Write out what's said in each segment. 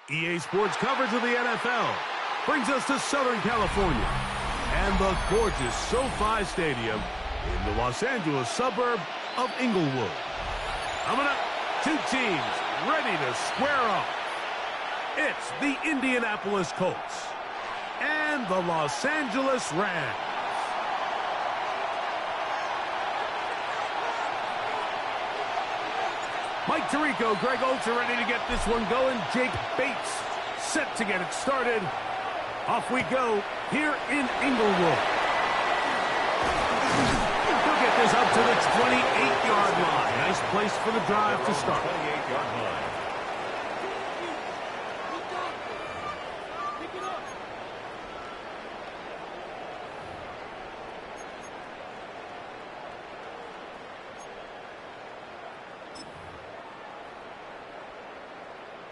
EA Sports coverage of the NFL brings us to Southern California and the gorgeous SoFi Stadium in the Los Angeles suburb of Inglewood. Coming up, two teams ready to square off. It's the Indianapolis Colts and the Los Angeles Rams. Mike Tirico, Greg Oltz are ready to get this one going. Jake Bates set to get it started. Off we go here in Inglewood. He'll get this up to the 28-yard line. Nice place for the drive to start. 28-yard line.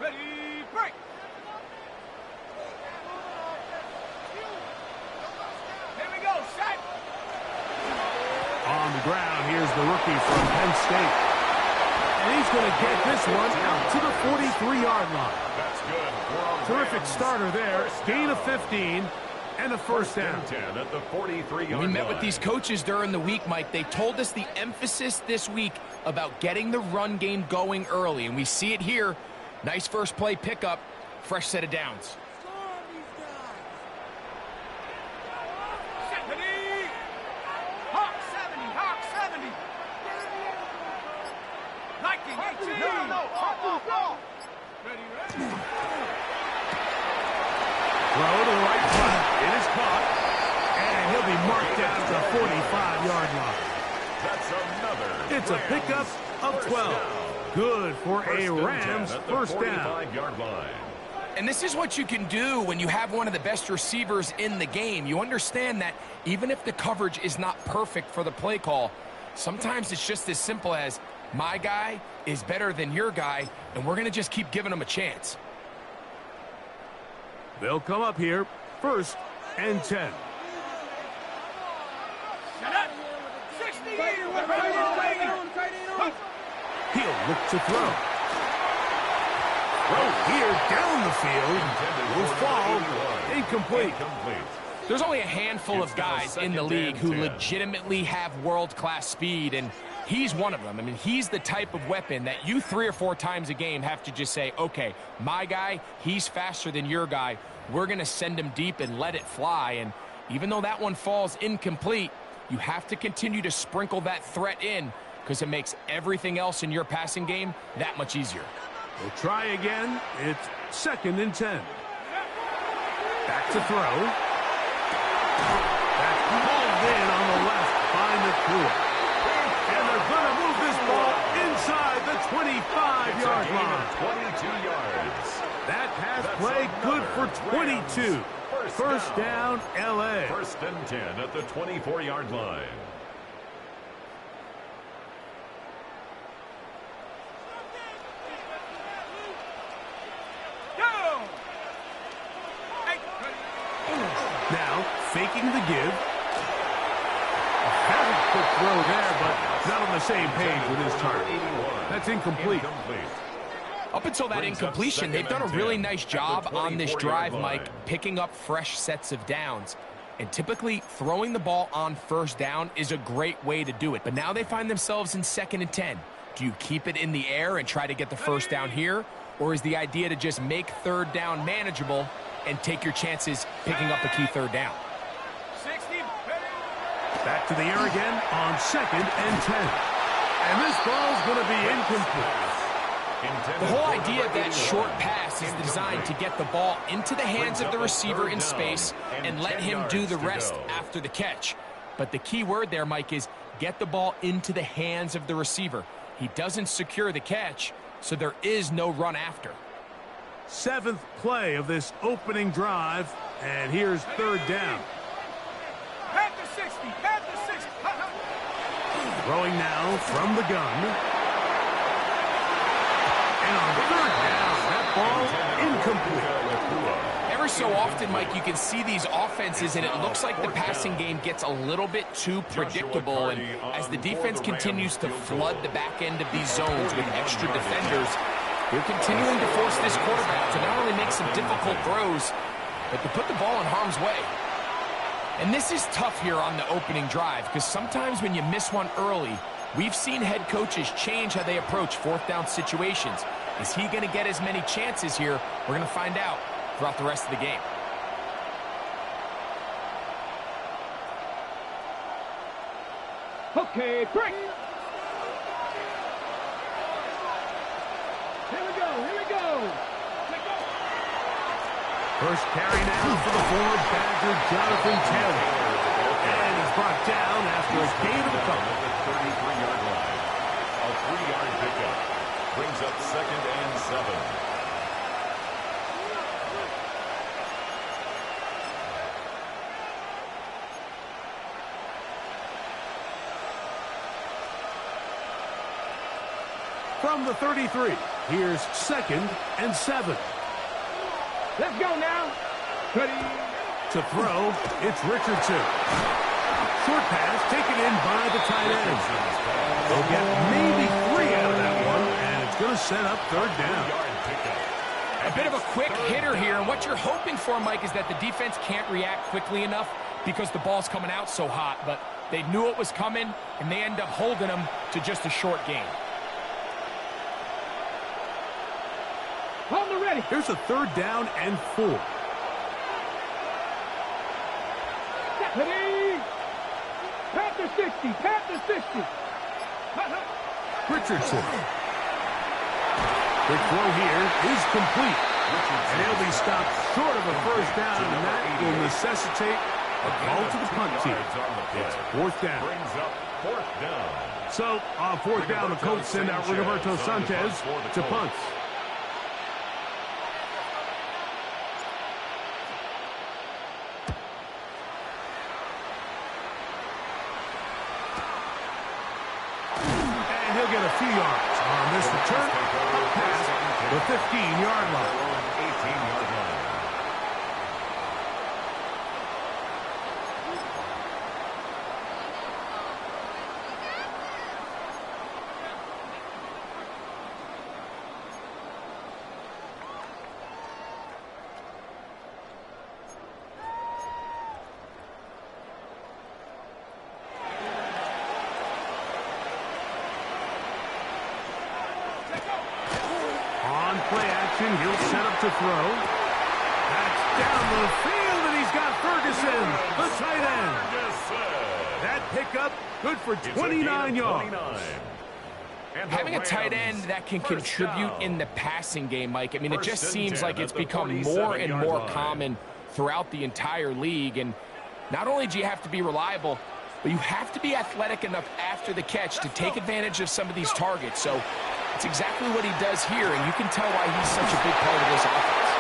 Ready, break! Here we go, set! On the ground, here's the rookie from Penn State. And he's going to get this one out to the 43-yard line. That's good. Terrific starter there. Gain of 15 and a first down. 10 at the 43-yard line. We met with these coaches during the week, Mike. They told us the emphasis this week about getting the run game going early, and we see it here. Nice first play pickup, fresh set of downs. Hawk 70, Hawk 70. Liking 18. No. Ready. Throw to the right side. It is caught. And he'll be marked down at the 45-yard line. That's another. It's a pickup of 12. Good for a Rams first down. 45-yard line. And this is what you can do when you have one of the best receivers in the game. You understand that even if the coverage is not perfect for the play call, sometimes it's just as simple as my guy is better than your guy, and we're going to just keep giving him a chance. They'll come up here, first and 10. Shut up. 60. He'll look to throw. Throw here down the field. Will fall. Incomplete. There's only a handful of guys in the league who legitimately have world-class speed, and he's one of them. I mean, he's the type of weapon that you 3 or 4 times a game have to just say, okay, my guy, he's faster than your guy. We're going to send him deep and let it fly. And even though that one falls incomplete, you have to continue to sprinkle that threat in because it makes everything else in your passing game that much easier. We'll try again. It's second and 10. Back to throw. That's pulled in on the left by McCool. And they're going to move this ball inside the 25-yard line. 22 yards. That pass play good for 22. First down, L.A. First and 10 at the 24-yard line. Now, faking the give. Has a quick throw there, but not on the same page with his target. That's incomplete. Up until that incompletion, they've done a really nice job on this drive, Mike, picking up fresh sets of downs. And typically, throwing the ball on first down is a great way to do it. But now they find themselves in second and 10. Do you keep it in the air and try to get the first down here? Or is the idea to just make third down manageable and take your chances picking up a key third down? 60. Back to the air again on second and 10. And this ball's going to be incomplete. The whole idea of that short pass is designed to get the ball into the hands of the receiver in space and let him do the rest after the catch. But the key word there, Mike, is get the ball into the hands of the receiver. He doesn't secure the catch, so there is no run after. 7th play of this opening drive, and here's third down. At the 60. At the 60. Throwing now from the gun. And on third down, that ball incomplete. Ever so often, Mike, you can see these offenses, and it looks like the passing game gets a little bit too predictable. And as the defense continues to flood the back end of these zones with extra defenders, You're continuing to force this quarterback to not only make some difficult throws, but to put the ball in harm's way. And this is tough here on the opening drive, because sometimes when you miss one early, we've seen head coaches change how they approach fourth down situations. Is he going to get as many chances here? We're going to find out throughout the rest of the game. Okay, break. Here we go, here we go. First carry now for the forward Badger, Jonathan Taylor. And he's brought down after a gain of a couple. The 33-yard line. A 3-yard pickup. Brings up 2nd and 7. From the 33, here's 2nd and 7. Let's go now. Ready. To throw, it's Richardson. Short pass taken in by the tight end. They'll get maybe 3 out of that one, and it's going to set up 3rd down. A bit of a quick hitter here, and what you're hoping for, Mike, is that the defense can't react quickly enough because the ball's coming out so hot, but they knew it was coming, and they end up holding them to just a short gain. On the ready. Here's a 3rd down and 4. Ready. Pat the 60. Pat the 60. Richardson. Big throw here is complete. And he'll be stopped short of a 1st down, and that will necessitate a call to the punt team. It's 4th down. Brings up 4th down. So, on 4th down, the Colts send out Rigoberto Sanchez to punt. He'll get a few yards on this return past the 15-yard line. 18-yard line. Play action, he'll set up to throw. That's down the field, and he's got Ferguson, the tight end. That pickup, good for 29 yards. Having a tight end that can contribute in the passing game, Mike, I mean, it just seems like it's become more and more common throughout the entire league. And not only do you have to be reliable, but you have to be athletic enough after the catch to take advantage of some of these targets. So it's exactly what he does here, and you can tell why he's such a big part of this offense.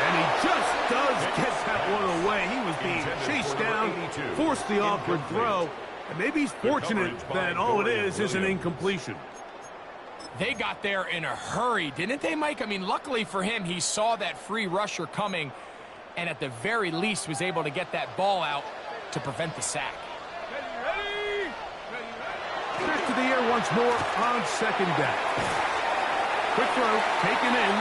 And he just does get that one away. He was being chased down, forced the awkward throw, and maybe he's fortunate that all it is an incompletion. They got there in a hurry, didn't they, Mike? I mean, luckily for him, he saw that free rusher coming, and at the very least was able to get that ball out to prevent the sack. Back to the air once more on 2nd down. Quick throw, taken in,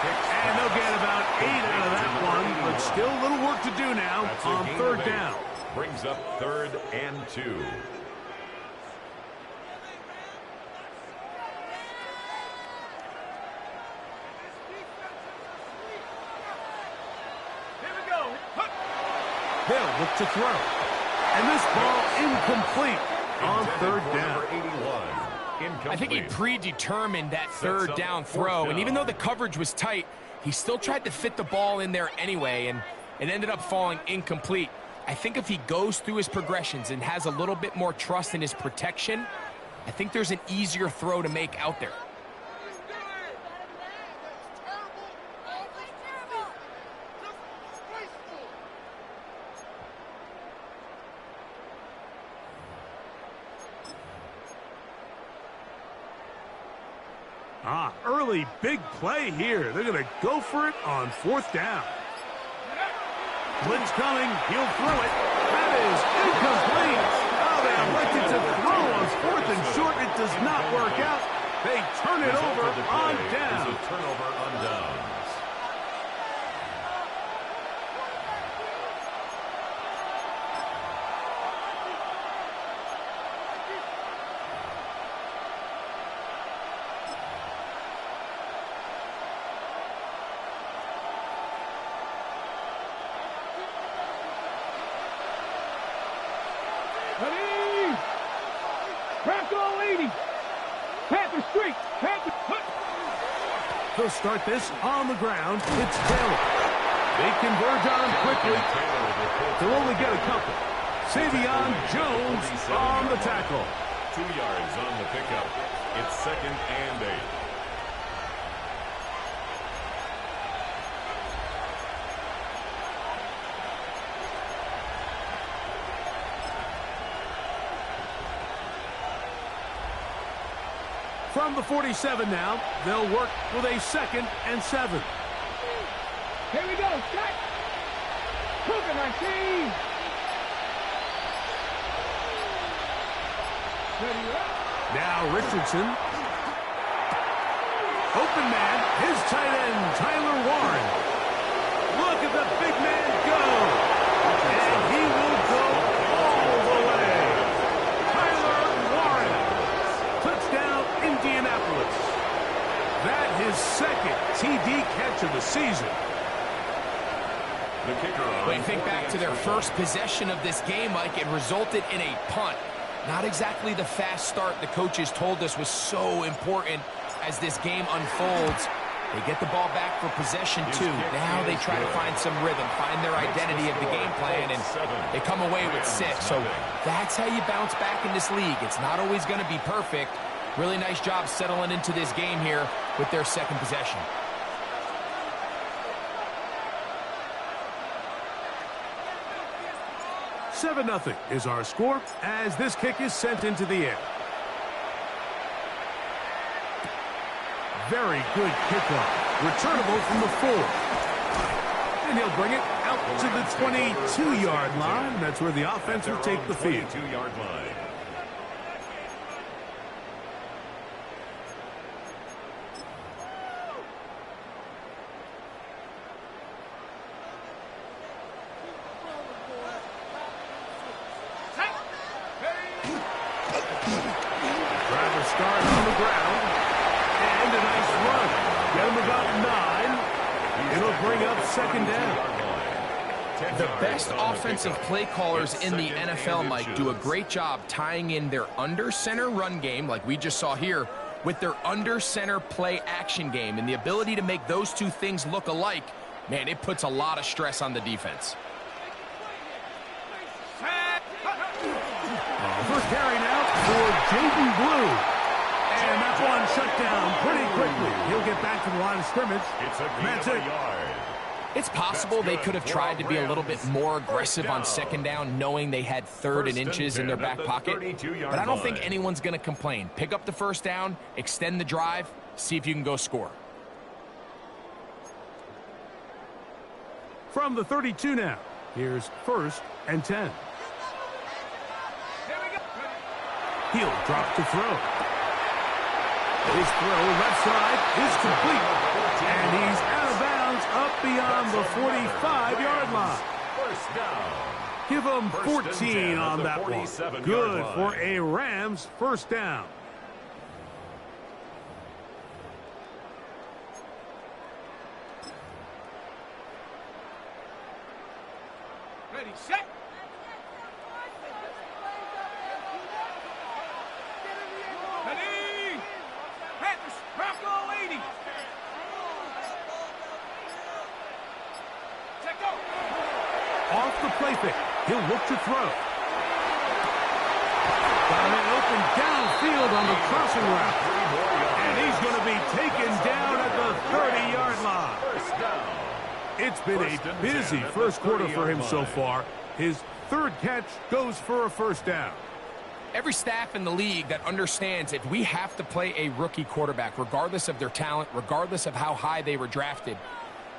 and they'll get about 8 out of that one, but still a little work to do now on 3rd down. Brings up 3rd and 2. Here we go. They'll look to throw. And this ball incomplete on 3rd down. I think he predetermined that 3rd down throw, and even though the coverage was tight, he still tried to fit the ball in there anyway, and it ended up falling incomplete. I think if he goes through his progressions and has a little bit more trust in his protection, I think there's an easier throw to make out there. Early big play here. They're going to go for it on 4th down. Blitz coming. He'll throw it. That is incomplete. Oh, they elected to throw on 4th and short. It does not work out. They turn it over on down. Is a turnover on downs. Ready? Crack all 80. Panther streak. Panther. They'll start this on the ground. It's Taylor. They converge on quickly. They'll only get a couple. Savion Jones on the tackle. 2 yards on the pickup. It's 2nd and 8. From the 47 now, they'll work with a 2nd and 7. Here we go. Shot. Cougar 19. Ready up. Now Richardson. Open man, his tight end, Tyler Warren. Look at the big man go. And he will go all the way. Tyler Warren. Touchdown, Indianapolis. That his 2nd TD catch of the season. The kicker on When you think back to their first possession of this game, Mike, it resulted in a punt. Not exactly the fast start the coaches told us was so important as this game unfolds. They get the ball back for possession two. Now they try to find some rhythm, find their identity of the game plan, and they come away with 6. So that's how you bounce back in this league. It's not always going to be perfect. Really nice job settling into this game here with their 2nd possession. Seven 0 is our score as this kick is sent into the air. Very good kickoff. Returnable from the 4. And he'll bring it out to the 22-yard line. That's where the offense will take the field. 22-yard line. Driver start on the ground. And a nice run. Get him about 9. It'll bring up 2nd down. The best offensive play callers in the NFL, Mike, do a great job tying in their under-center run game, like we just saw here, with their under-center play action game. And the ability to make those two things look alike, man, it puts a lot of stress on the defense. First carry now for Jaden Blue. And that one shut down pretty quickly. He'll get back to the line of scrimmage. It's a That's gain it. of a yard. It's possible they could have tried to be a little bit more aggressive on 2nd down, knowing they had 3rd and inches in their back pocket. But I don't think anyone's going to complain. Pick up the 1st down, extend the drive, see if you can go score. From the 32 now, here's 1st and 10. He'll drop to throw. His throw left side is complete. And he's out of bounds up beyond the 45-yard line. First down. Give him First and 14 10 on at that the one. 47-yard Good line. for a Rams 1st down. Ready, set. Ready. Panthers, crack all 80. Check go. Off the play fake. He'll look to throw. Got it open downfield on the crossing route. And he's going to be taken down at the 30-yard line. First down. It's been a busy first quarter for him so far. His 3rd catch goes for a 1st down. Every staff in the league that understands if we have to play a rookie quarterback, regardless of their talent, regardless of how high they were drafted,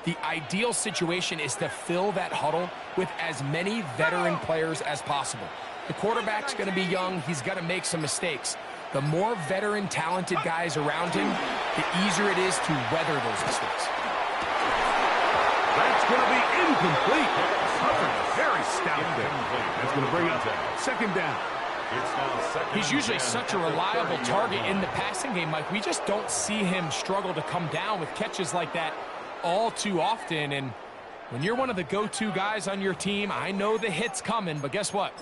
the ideal situation is to fill that huddle with as many veteran players as possible. The quarterback's going to be young. He's going to make some mistakes. The more veteran, talented guys around him, the easier it is to weather those mistakes. That's going to be incomplete. Coverage very stout there. That's going to bring up second down. He's usually such a reliable target in the passing game, Mike. We just don't see him struggle to come down with catches like that all too often. And when you're one of the go-to guys on your team, I know the hit's coming, but guess what?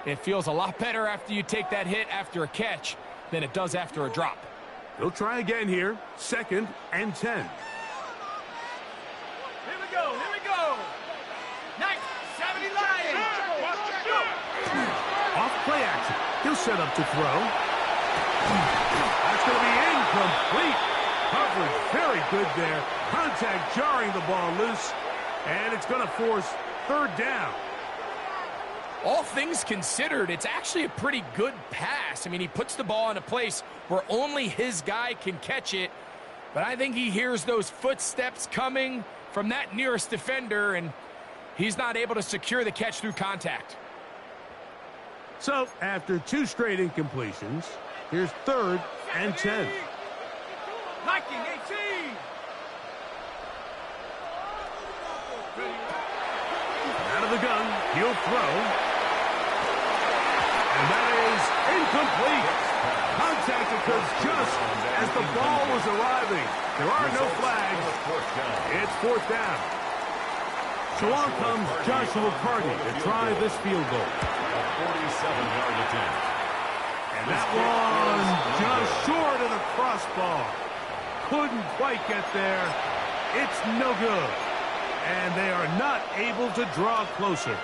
It feels a lot better after you take that hit after a catch than it does after a drop. They'll try again here. 2nd and 10. Here we go. Nice. 70 Lions. Off play action. He'll set up to throw. That's going to be incomplete. Coverage very good there. Contact jarring the ball loose. And it's going to force 3rd down. All things considered, it's actually a pretty good pass. I mean, he puts the ball in a place where only his guy can catch it. But I think he hears those footsteps coming from that nearest defender, and he's not able to secure the catch through contact. So, after 2 straight incompletions, here's 3rd and 10. Liking 18. Out of the gun, he'll throw. And that is incomplete. Contact occurs just as the ball was arriving. There are no flags. It's 4th down. So on comes Joshua Carty to try this field goal. A 47-yard attempt. And that one just short of the crossbar. Couldn't quite get there. It's no good. And they are not able to draw closer.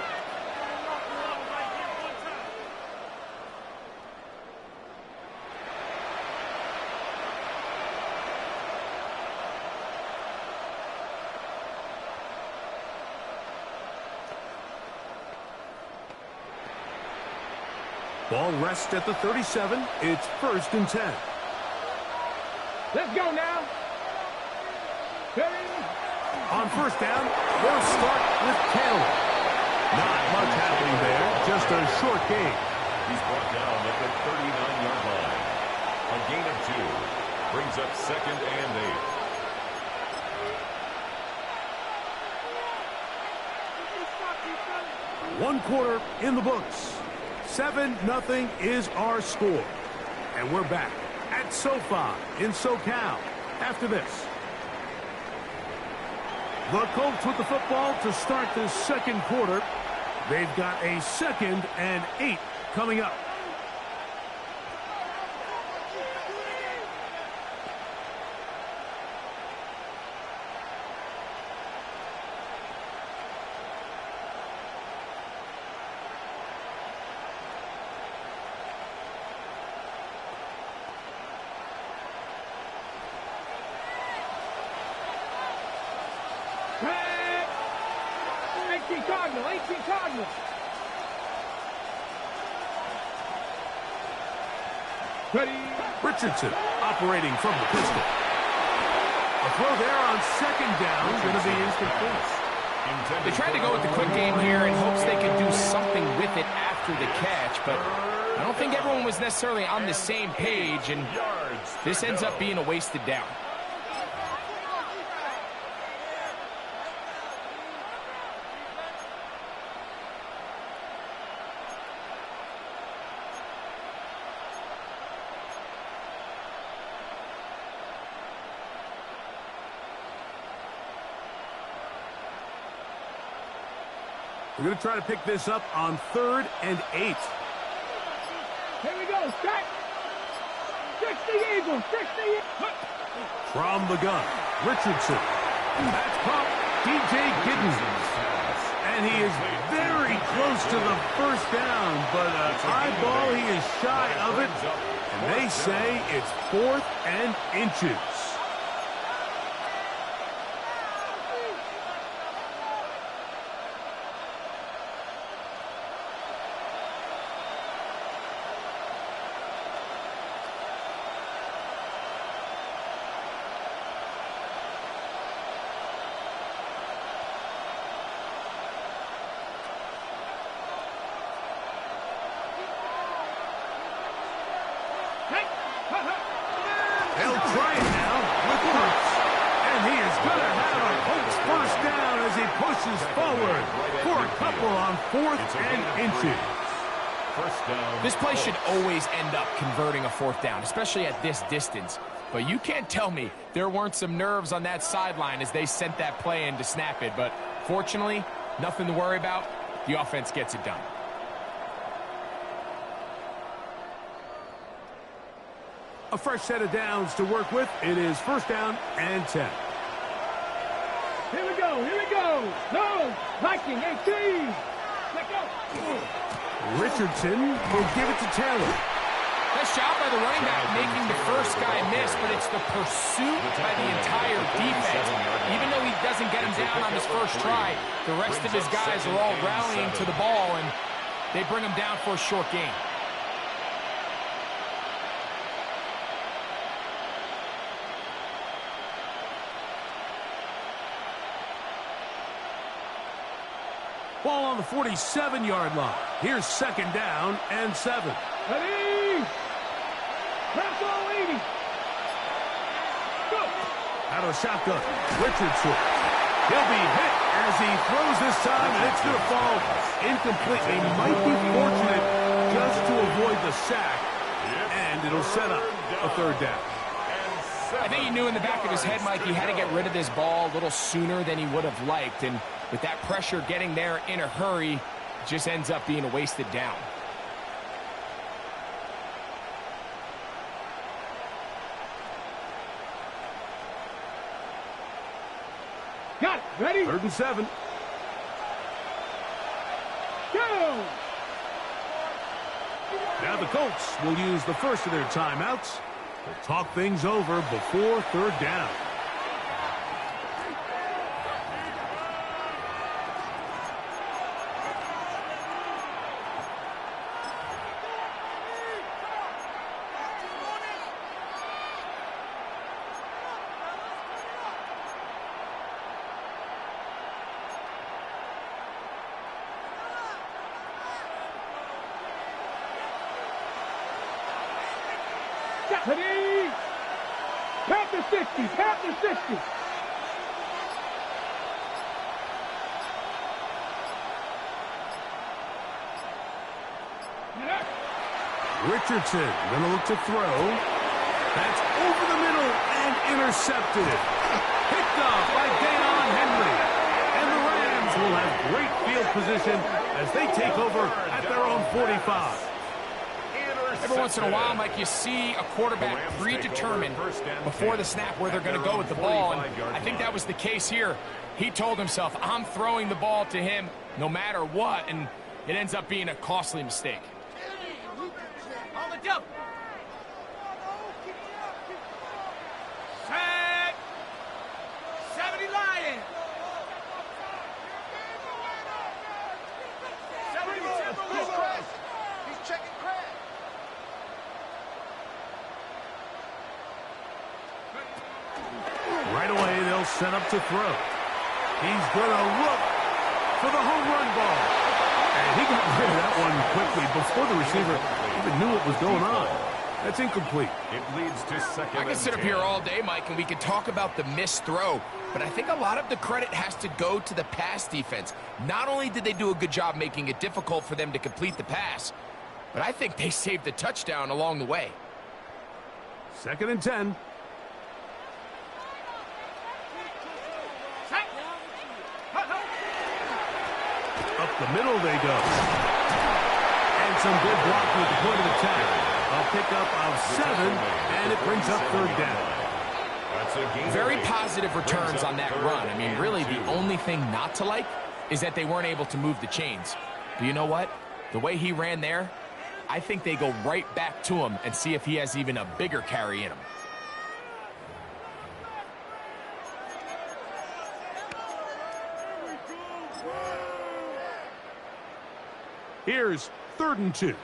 Ball rests at the 37. It's 1st and 10. Let's go now. On 1st down, they'll start with Taylor. Not much happening there, just a short gain. He's brought down at the 39-yard line. A gain of 2 brings up 2nd and 8. 1 quarter in the books. 7-0 is our score. And we're back at SoFi in SoCal after this. The Colts with the football to start this 2nd quarter. They've got a 2nd and 8 coming up. Cardinal. Ready. Richardson operating from the pistol. A throw there on 2nd down. Going to be incomplete. They tried to go with the quick game here in hopes they could do something with it after the catch, but I don't think everyone was necessarily on the same page, and this ends up being a wasted down. We're going to try to pick this up on 3rd and 8. Here we go. Set. 60 Eagles. 60. From the gun, Richardson. That's caught DJ Giddens. And he is very close to the 1st down, but eyeball, he is shy of it. And they say it's 4th and inches. Hey. try it now with Colts. And he is going to have a Colts first down as he pushes forward for a couple on 4th and inches. First down. This play should always end up converting a 4th down, especially at this distance. But you can't tell me there weren't some nerves on that sideline as they sent that play in to snap it. But fortunately, nothing to worry about. The offense gets it done. A fresh set of downs to work with. It is first down and 10. Here we go, here we go. No, Viking 18. Let go. Richardson will give it to Taylor. Nice job by the running back making the first guy miss, but it's the pursuit by the entire defense. Even though he doesn't get him down on his first try, the rest of his guys are all rallying to the ball, and they bring him down for a short gain. Ball on the 47-yard line. Here's second down and 7. Ready? Press all 80. Go. Out of the shotgun, Richardson. He'll be hit as he throws this time, and it's going to fall incomplete. They might be fortunate just to avoid the sack, and it'll set up a third down. I think he knew in the back of his head, Mike, he had to get rid of this ball a little sooner than he would have liked. And with that pressure getting there in a hurry, it just ends up being a wasted down. Got it. Ready? 3rd and 7. Go. Now the Colts will use the first of their timeouts. They'll talk things over before third down. Ready? Panther 60. Panther 60. Richardson going to look to throw. That's over the middle and intercepted. Picked off by Deion Henry. And the Rams will have great field position as they take over at their own 45. Every once in a while, Mike, you see a quarterback predetermined before the snap where they're going to go with the ball, and I think that was the case here. He told himself, I'm throwing the ball to him no matter what, and it ends up being a costly mistake. On the jump. Set. 70 Lions. 77 Wolves. He's checking crash. Right away, they'll set up to throw. He's going to look for the home run ball. And he got rid of that one quickly before the receiver even knew what was going on. That's incomplete. It leads to second. I could sit up here all day, Mike, and we could talk about the missed throw, but I think a lot of the credit has to go to the pass defense. Not only did they do a good job making it difficult for them to complete the pass, but I think they saved the touchdown along the way. 2nd and 10. Up the middle they go. And some good blocking at the point of attack. A pickup of 7, and it brings up third down. Very positive returns on that run. I mean, really, the only thing not to like is that they weren't able to move the chains. But you know what? The way he ran there, I think they go right back to him and see if he has even a bigger carry in him. Here's 3rd and 2.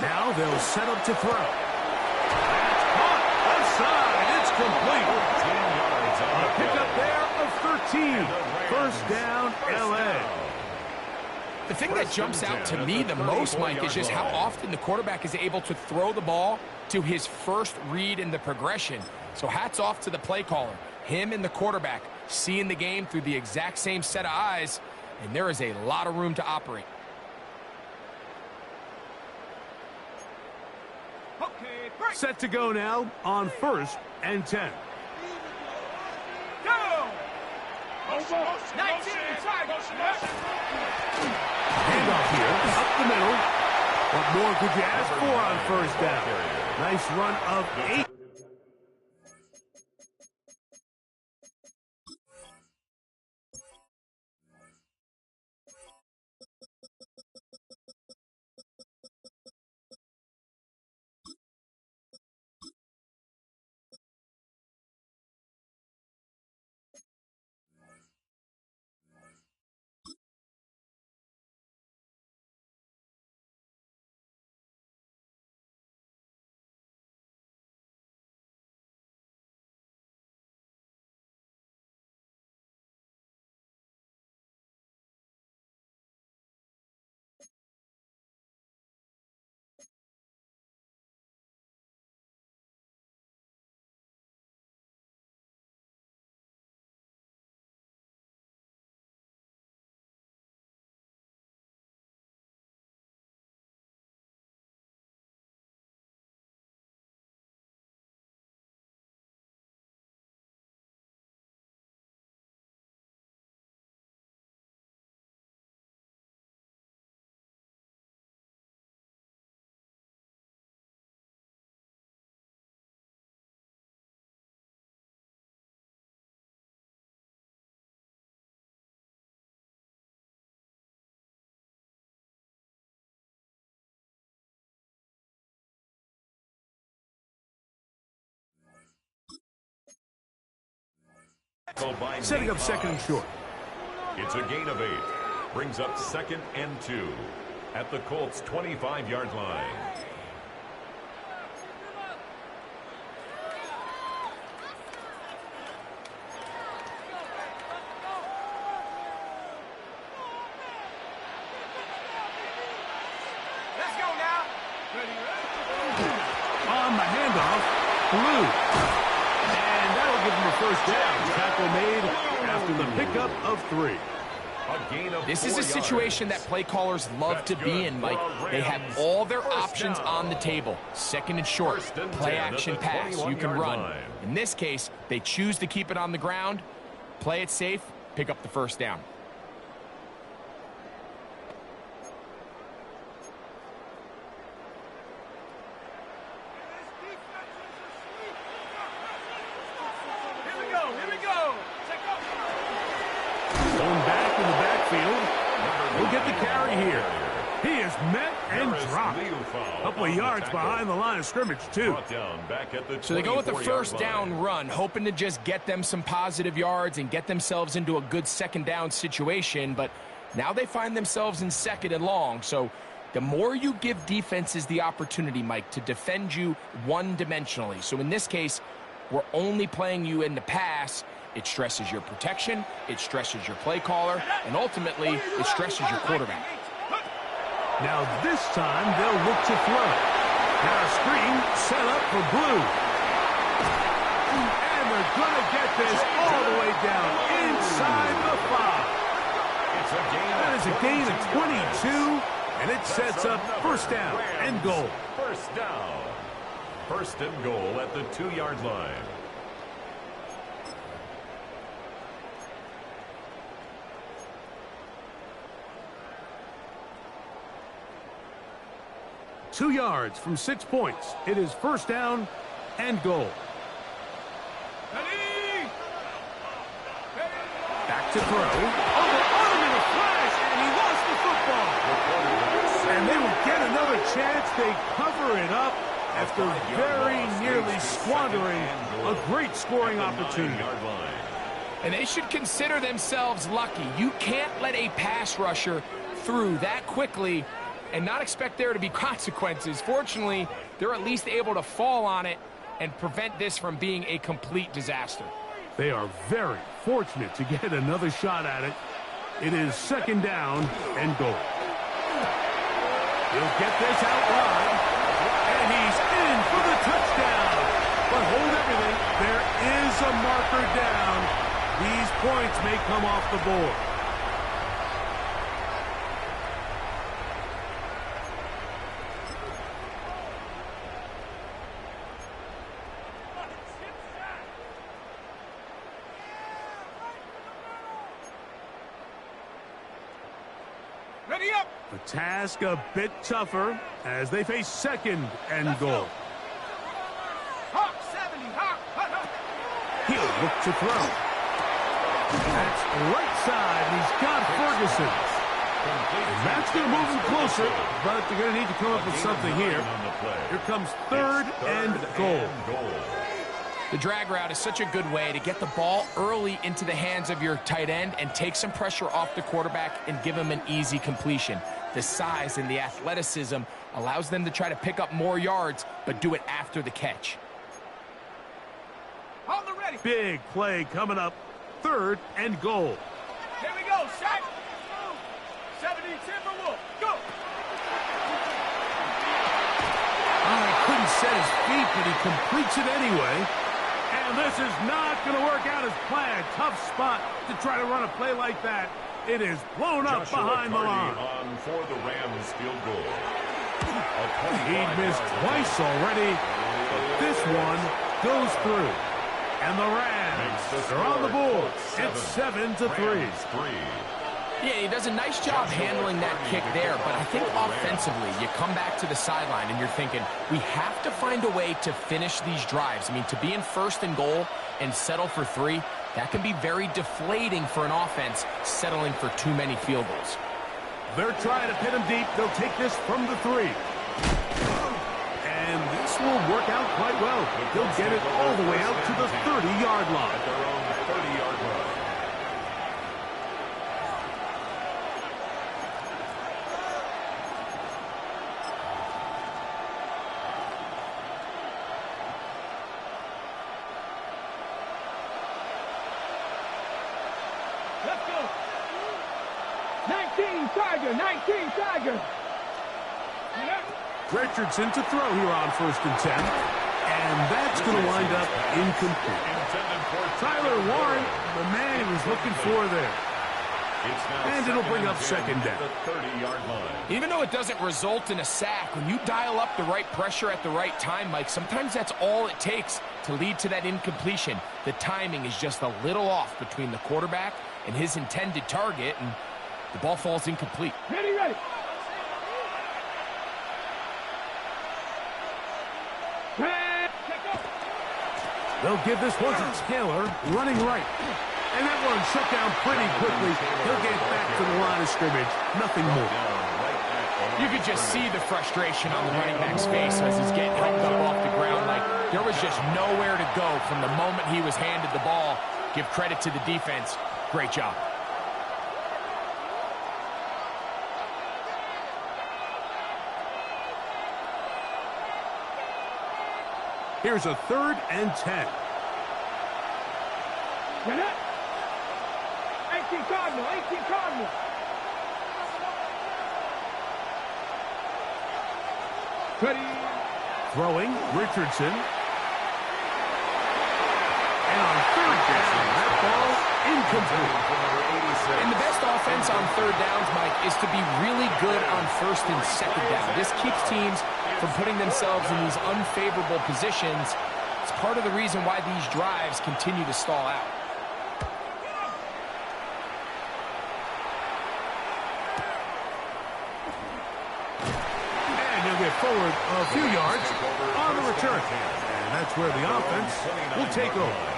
Now they'll set up to throw. That's caught. Offside. It's complete. A pickup there of 13. First down, L.A. The thing that jumps out to me the most, Mike, is just how often the quarterback is able to throw the ball to his first read in the progression. So hats off to the play caller. Him and the quarterback seeing the game through the exact same set of eyes, and there is a lot of room to operate. Set to go now on 1st and 10. Go! Handoff here, up the middle. What more could you ask for on 1st down? Nice run of 8. Setting up 2nd and short. It's a gain of 8. Brings up 2nd and 2 at the Colts' 25-yard line. Let's go now. On the handoff, Blue. And that'll give him a 1st down. Tackle made after the pickup of 3. This is a situation that play callers love to be in, Mike. They have all their options on the table. 2nd and short, play action pass, you can run. In this case, they choose to keep it on the ground, play it safe, pick up the 1st down. He'll get the carry here. He is met and dropped. A couple of yards behind the line of scrimmage, too. So they go with the 1st down run, hoping to just get them some positive yards and get themselves into a good 2nd down situation. But now they find themselves in 2nd and long. So the more you give defenses the opportunity, Mike, to defend you one-dimensionally. So in this case, we're only playing you in the pass. It stresses your protection, it stresses your play caller, and ultimately, it stresses your quarterback. Now this time, they'll look to throw. Now a screen set up for Blue. And they're going to get this all the way down inside the 5. That is a gain of 22, and it sets up 1st down and goal. 1st down. 1st and goal at the 2-yard line. Two yards from 6 points. It is 1st down and goal. Back to throw. Oh, they're on him in a flash, and he lost the football. And they will get another chance. They cover it up after very nearly squandering a great scoring opportunity. And they should consider themselves lucky. You can't let a pass rusher through that quickly and not expect there to be consequences. Fortunately, they're at least able to fall on it and prevent this from being a complete disaster. They are very fortunate to get another shot at it. It is 2nd down and goal. He'll get this out wide. And he's in for the touchdown. But hold everything. There is a marker down. These points may come off the board. Ready up. The task a bit tougher as they face second and goal. Hawk 70. Hawk. He'll look to throw. That's right side. He's got Ferguson. And that's going to move him closer, but they're going to need to come up with something here. Here comes third and goal. The drag route is such a good way to get the ball early into the hands of your tight end and take some pressure off the quarterback and give him an easy completion. The size and the athleticism allows them to try to pick up more yards, but do it after the catch. On the ready. Big play coming up. Third and goal. Here we go. Shot. 70 Timberwolf. Go. He couldn't set his feet, but he completes it anyway. And this is not going to work out as planned. Tough spot to try to run a play like that. It is blown up behind the line. On for the Rams field goal. He'd missed twice already, but this one goes through. And the Rams are on the board. It's 7-3. Yeah, he does a nice job handling that kick there, but I think offensively, you come back to the sideline and you're thinking, we have to find a way to finish these drives. I mean, to be in first and goal and settle for 3, that can be very deflating for an offense settling for too many field goals. They're trying to pin him deep. They'll take this from the 3. And this will work out quite well. They'll get it all the way out to the 30-yard line. At their own 30-yard line. Let's go. 19 Tiger. 19 Tiger. Richardson to throw here on 1st and 10. And that's going to wind up incomplete. Tyler Warren, the man he was looking for there. And it'll bring up 2nd down. The 30-yard line. Even though it doesn't result in a sack, when you dial up the right pressure at the right time, Mike, sometimes that's all it takes to lead to that incompletion. The timing is just a little off between the quarterback and his intended target, and the ball falls incomplete. Ready, ready. They'll give this one to Taylor, running right. And that one shut down pretty quickly. He'll get back to the line of scrimmage. Nothing more. You could just see the frustration on the running back's face as he's getting helped up off the ground. Like, there was just nowhere to go from the moment he was handed the ball. Give credit to the defense. Great job. Here's a 3rd and 10. 18 Cardinal. 18 Cardinal. Ready. Throwing, Richardson. And on 3rd down, that ball incomplete. And the best offense on 3rd downs, Mike, is to be really good on 1st and 2nd down. This keeps teams from putting themselves in these unfavorable positions. It's part of the reason why these drives continue to stall out. And he'll get forward a few yards on the return. And that's where the offense will take over.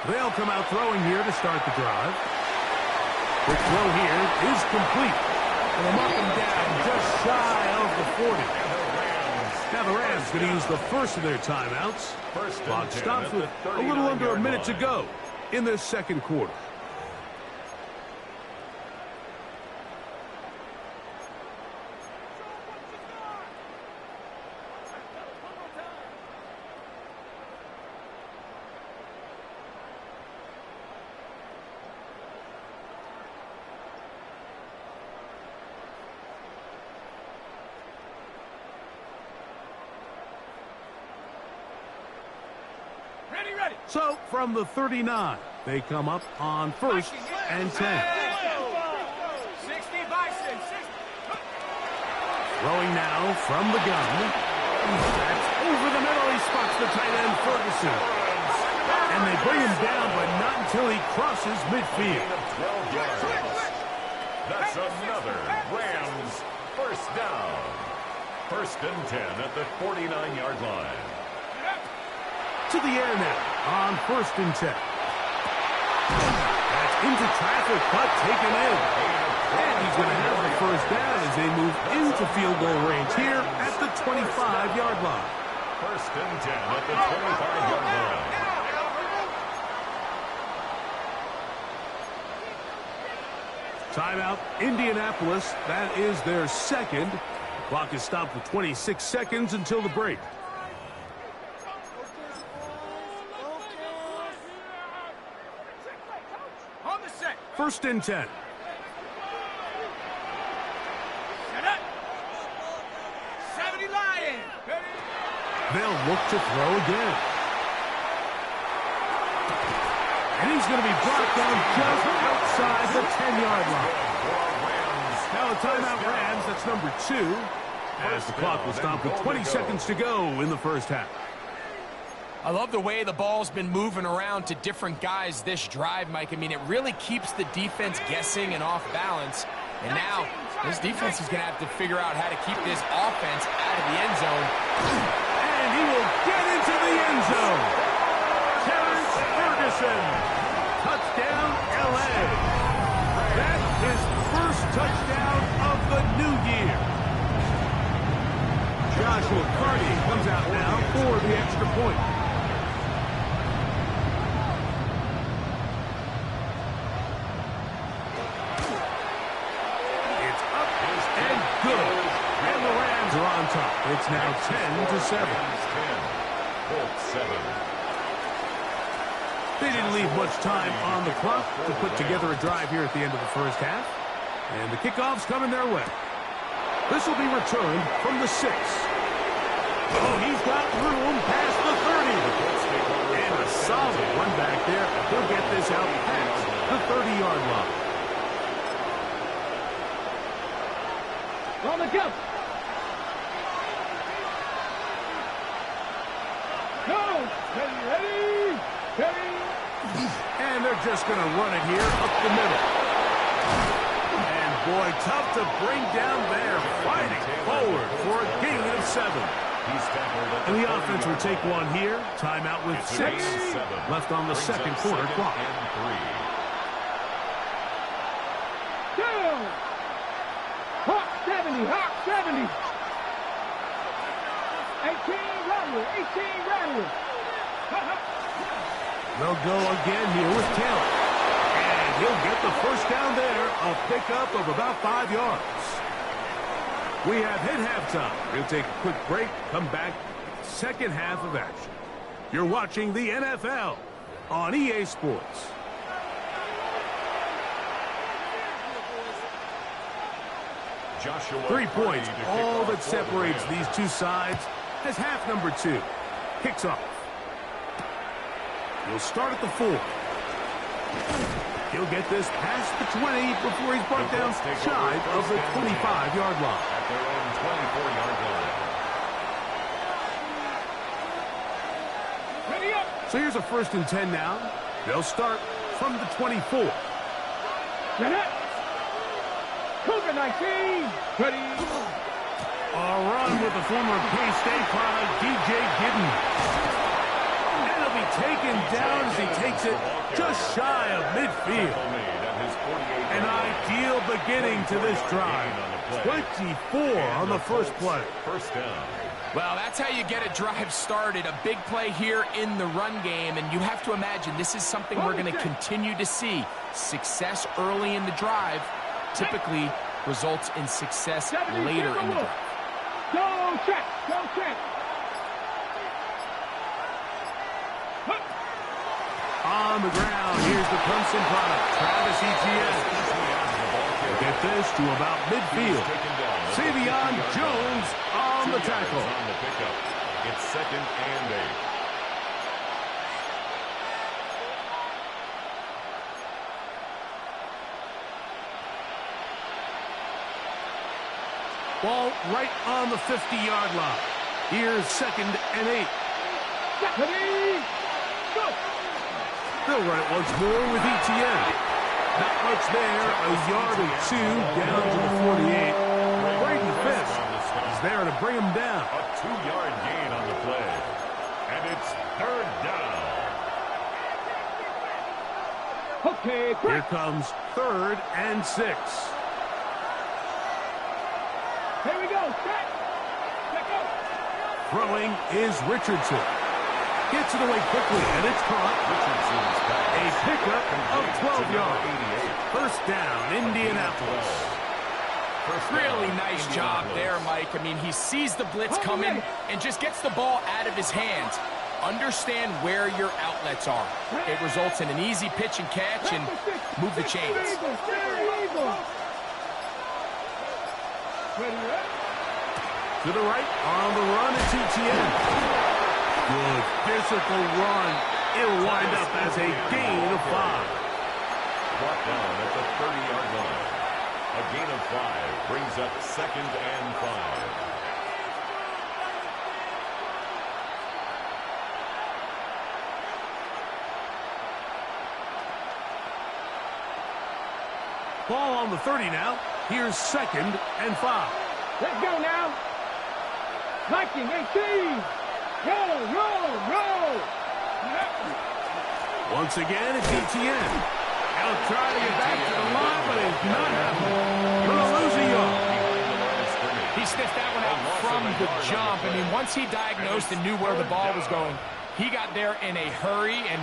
They'll come out throwing here to start the drive. Quick throw here is complete. And they'll mark him down just shy of the 40. And the Rams Now the Rams going to use the first of their timeouts. Clock stops with a little under a minute to go in this second quarter. So, from the 39, they come up on 1st and 10. Throwing now from the gun. That's over the middle. He spots the tight end, Ferguson. And they bring him down, but not until he crosses midfield. 12 yards. That's another Rams first down. 1st and 10 at the 49-yard line. To the air now on 1st and 10. That's into traffic, but taken in. And he's going to have the first down as they move into field goal range here at the 25-yard line. 1st and 10 at the 25-yard line. Timeout, Indianapolis. That is their second. The clock is stopped with 26 seconds until the break. First and 10. They'll look to throw again. And he's going to be brought down just outside the 10-yard line. Now a timeout Rams, that's number 2. As the clock will stop with 20 seconds to go in the first half. I love the way the ball's been moving around to different guys this drive, Mike. I mean, it really keeps the defense guessing and off balance. And now, this defense is going to have to figure out how to keep this offense out of the end zone. And he will get into the end zone. Terrence Ferguson. Touchdown, L.A. That's his first touchdown of the new year. Joshua Carty comes out now for the extra point. On top. It's now 10-7. Colts 7. They didn't leave much time on the clock to put together a drive here at the end of the first half. And the kickoff's coming their way. This will be returned from the 6. Oh, he's got room past the 30. And a solid run back there. He'll get this out past the 30-yard line. On the go. And they're just going to run it here up the middle. And boy, tough to bring down there. Fighting forward for a gain of 7. And the offense will take one here. Timeout with 6 left on the second quarter clock. Down. Hawk 70, Hawk 70. 18 Radley. They'll go again here with Taylor. And he'll get the first down there. A pickup of about 5 yards. We have hit halftime. We'll take a quick break. Come back. Second half of action. You're watching the NFL on EA Sports. Joshua 3 points. All that separates these two sides as half number 2 kicks off. He'll start at the 4. He'll get this past the 20 before he's brought down shy of the 25-yard line. At their own 24-yard line. Ready up. So here's a 1st and 10 now. They'll start from the 24. Net. Cougar 19. Ready. A run with the former K-State product, DJ Gidden. And he'll be taken down as he takes it just shy of midfield. An ideal beginning to this drive. 24 on the first play. First down. Well, that's how you get a drive started. A big play here in the run game, and you have to imagine this is something we're going to continue to see. Success early in the drive typically results in success later in the drive. Go check, go check. On the ground, here's the Clemson product, Travis Etienne. Get this to about midfield. Savion Jones on the tackle. On the pickup. It's 2nd and 8. Ball right on the 50-yard line. Here's 2nd and 8. Ready, go. They'll run it once more with Etienne. Not much there, a yard or two down to the 48. Braden Fisk is there to bring him down. A 2-yard gain on the play. And it's 3rd down. Okay, Here quick. comes 3rd and 6. Here we go, set. Let go. Throwing is Richardson. Gets it away quickly, and it's caught. Richardson's pass. A pickup of 12 yards. 88. First down, Indianapolis. Really nice job there, Mike. I mean, he sees the blitz coming and just gets the ball out of his hands. Understand where your outlets are. It results in an easy pitch and catch and move the chains. To the right, on the run, it's Etienne. Good physical run. It'll wind up as a gain of 5. Brought down at the 30-yard line. A gain of 5 brings up 2nd and 5. Ball on the 30 now. Here's 2nd and 5. Let's go now. Viking 18. Roll. Once again, it's Etienne. He'll try to get back to the line, but it's not happening. Gonna lose a yard. He sniffed that one out from the jump. I mean, once he diagnosed and knew where the ball was going, he got there in a hurry, and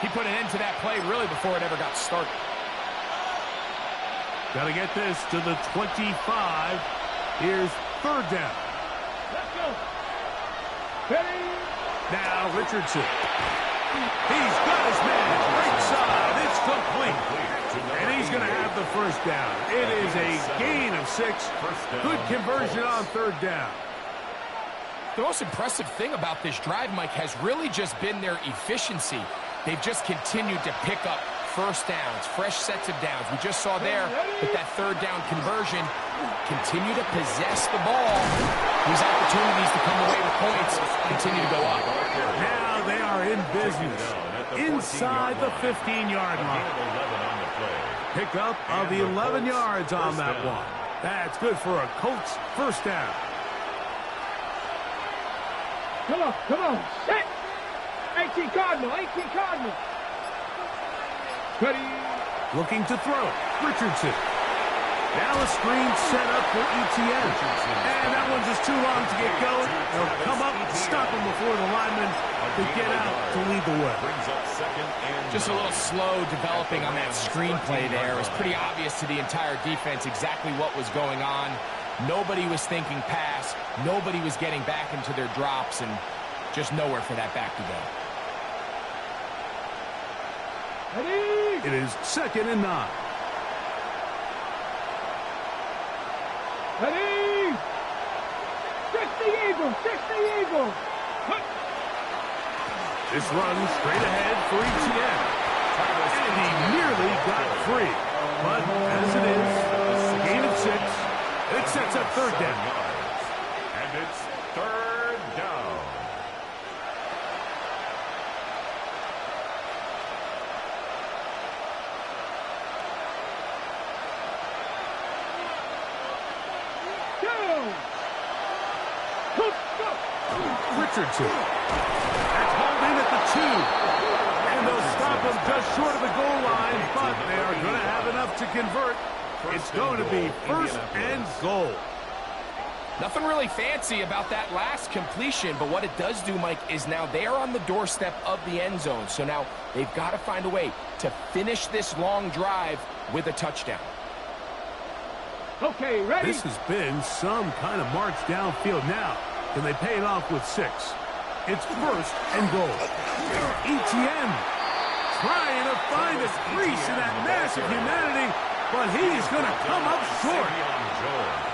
he put an end to that play really before it ever got started. Got to get this to the 25. Here's 3rd down. Let's go. Ready. Now Richardson. He's got his man. Right side. It's complete. And he's going to have the first down. It is a gain of 6. Good conversion on 3rd down. The most impressive thing about this drive, Mike, has really just been their efficiency. They've just continued to pick up first downs, fresh sets of downs. We just saw there with that 3rd down conversion, continue to possess the ball. These opportunities to come away with points continue to go up. Now they are in business inside the 15-yard line. Pickup of 11 yards on that one. That's good for a Colts first down. Come on. Set. 18 Cardinal. Ready. Looking to throw. Richardson. Now a screen set up for Etienne. And that one's just too long to get going. They'll come up and stop him before the lineman to get out to lead the way. Just a little slow developing on that screenplay there. It was pretty obvious to the entire defense exactly what was going on. Nobody was thinking pass. Nobody was getting back into their drops, and just nowhere for that back to go. Ready. It is 2nd and 9. Ready. 60 Eagle. This runs straight ahead for Etienne. And he nearly got free. But as it is, a gain of 6. It sets up 3rd down. And it's 3rd down. Richardson. That's hauled in at the 2. And they'll stop him just short of the goal line, but they are going to have enough to convert. It's going to be 1st and goal. Nothing really fancy about that last completion, but what it does do, Mike, is now they are on the doorstep of the end zone. So now they've got to find a way to finish this long drive with a touchdown. Okay, ready? This has been some kind of march downfield now. Can they pay it off with 6? It's first and goal. ETN trying to find a crease in that massive humanity, but he's going to come up short.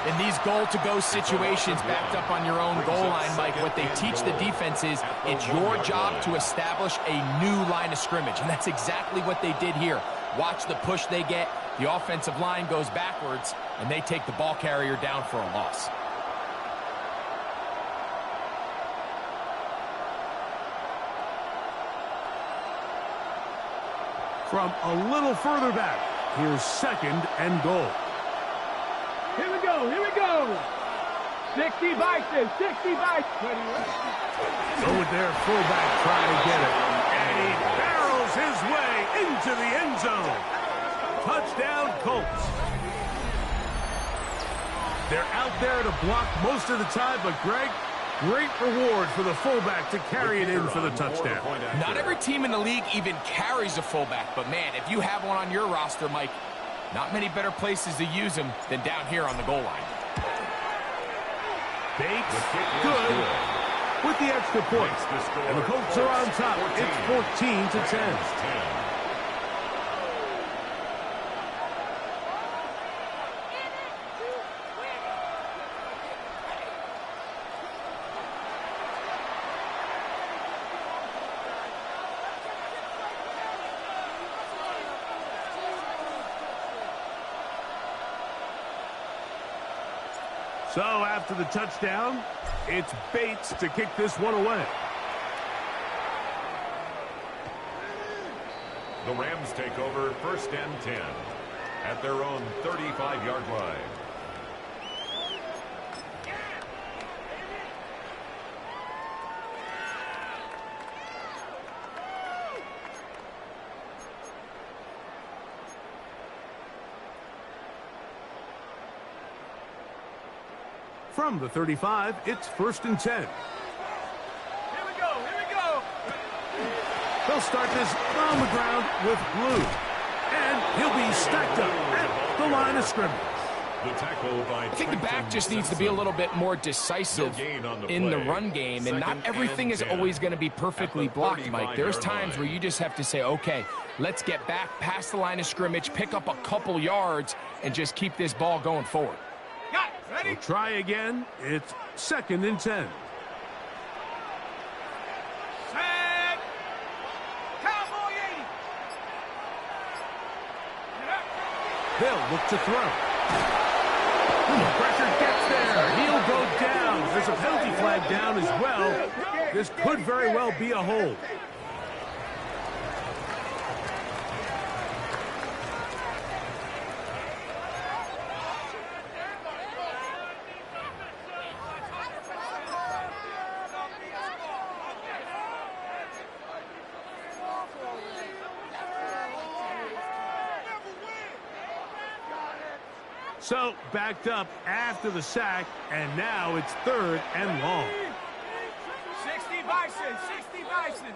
In these goal-to-go situations backed up on your own goal line, Mike, what they teach the defense is it's your job to establish a new line of scrimmage, and that's exactly what they did here. Watch the push they get. The offensive line goes backwards, and they take the ball carrier down for a loss. From a little further back, here's second and goal. Here we go, here we go. 60 Bison, 60 Bison. Go with their fullback trying to get it. And he barrels his way into the end zone. Touchdown, Colts. They're out there to block most of the time, but Greg, great reward for the fullback to carry it in for the touchdown. Not every team in the league even carries a fullback, but man, if you have one on your roster, Mike, not many better places to use him than down here on the goal line. Bates, good, with the extra point. And the Colts are on top. It's 14-10. So after the touchdown, it's Bates to kick this one away. The Rams take over first and 10 at their own 35-yard line. From the 35, it's first and 10. Here we go, here we go. They'll start this on the ground with Blue. And he'll be stacked up at the line of scrimmage. The tackle by I think the back just needs to be a little bit more decisive in the run game, and not everything is always going to be perfectly blocked, Mike. There's times where you just have to say, okay, let's get back past the line of scrimmage, pick up a couple yards, and just keep this ball going forward. We'll try again. It's second and 10. Set. Cowboy 80. They'll look to throw. Pressure gets there. He'll go down. There's a penalty flag down as well. This could very well be a hold. So, backed up after the sack, and now it's third and long. 60 Bison, 60 Bison.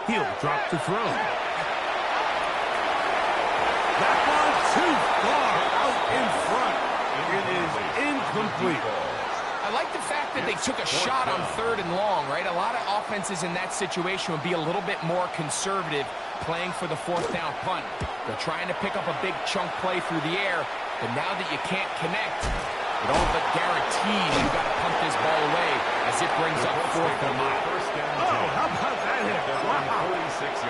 He'll drop to throw. That one too far out in front. It is incomplete. I like the fact that they took a shot on third and long, right? A lot of offenses in that situation would be a little bit more conservative playing for the fourth down punt. They're trying to pick up a big chunk play through the air, but now that you can't connect, it all but guaranteed you've got to punt this ball away as it brings up fourth and mile. Oh, how about that hit? Wow.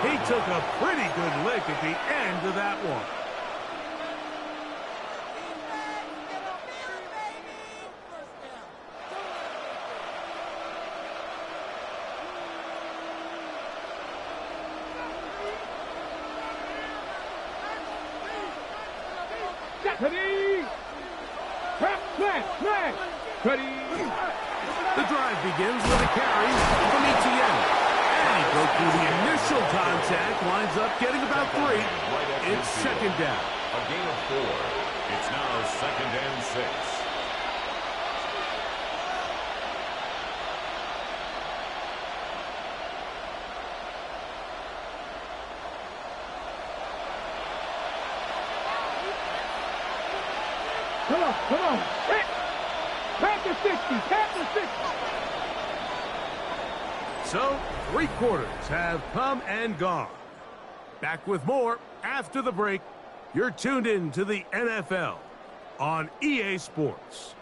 He took a pretty good lick at the end of that one. Ready. Ready. The drive begins with a carry from ETN. And he broke through the initial contact, winds up getting about 3. It's second down. A gain of 4. It's now 2nd and 6. Come on, come on. Hit. Pass the 60, pass the 60. So, 3 quarters have come and gone. Back with more after the break. You're tuned in to the NFL on EA Sports.